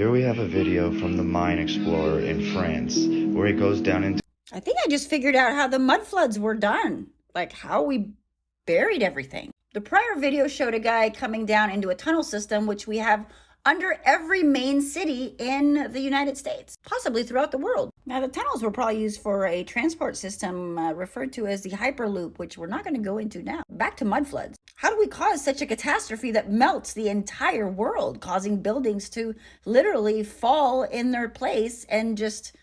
Here we have a video from the mine explorer in France, where he goes down into... I think I just figured out how the mud floods were done, like how we buried everything. The prior video showed a guy coming down into a tunnel system, which we have under every main city in the United States, possibly throughout the world. Now, the tunnels were probably used for a transport system referred to as the Hyperloop, which we're not going to go into now. Back to mud floods. How do we cause such a catastrophe that melts the entire world, causing buildings to literally fall in their place and just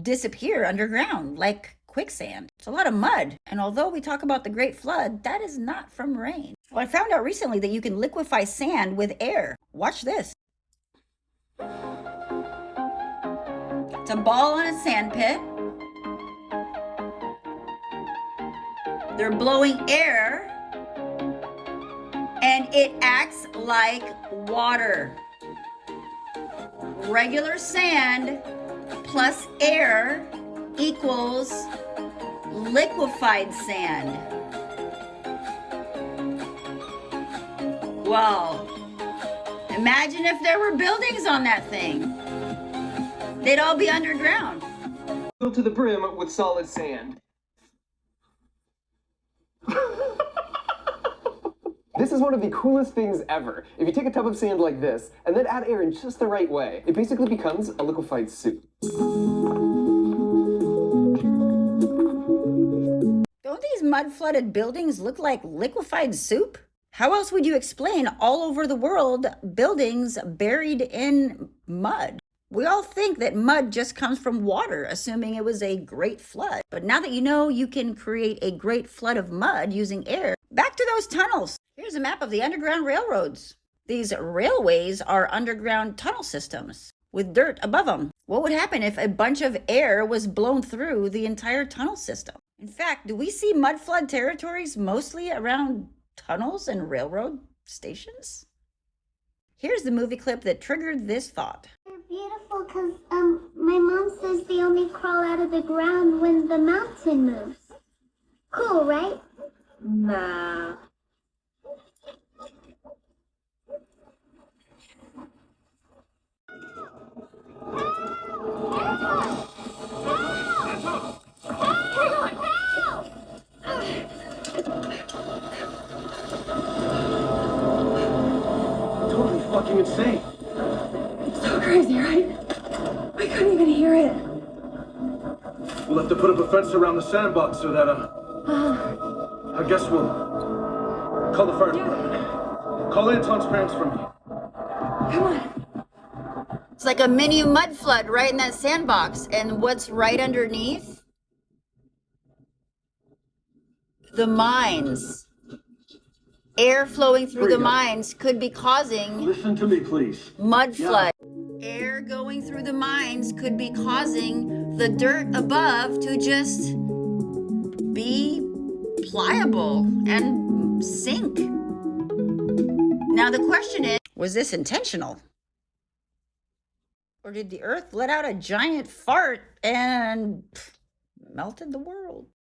disappear underground like quicksand? It's a lot of mud. And although we talk about the Great Flood, that is not from rain. Well, I found out recently that you can liquefy sand with air. Watch this. It's a ball in a sand pit. They're blowing air, and it acts like water. Regular sand plus air equals liquefied sand. Wow. Imagine if there were buildings on that thing. They'd all be underground. Filled to the brim with solid sand. This is one of the coolest things ever. If you take a tub of sand like this, and then add air in just the right way, it basically becomes a liquefied soup. Don't these mud-flooded buildings look like liquefied soup? How else would you explain all over the world buildings buried in mud? We all think that mud just comes from water, assuming it was a great flood. But now that you know you can create a great flood of mud using air, back to those tunnels. Here's a map of the Underground Railroads. These railways are underground tunnel systems with dirt above them. What would happen if a bunch of air was blown through the entire tunnel system? In fact, do we see mud flood territories mostly around tunnels and railroad stations? Here's the movie clip that triggered this thought. They're beautiful because my mom says they only crawl out of the ground when the mountain moves. Cool, right? Nah. Totally fucking insane. So crazy, right? I couldn't even hear it. We'll have to put up a fence around the sandbox so that, I guess we'll call the fire department. Call Anton's parents for me. Come on. It's like a mini mud flood right in that sandbox. And what's right underneath? The mines. Air flowing through the mines could be causing Listen to me, please. mud flood. Air going through the mines could be causing the dirt above to just be pliable and sink. Now the question is, was this intentional? Or did the earth let out a giant fart and melted the world?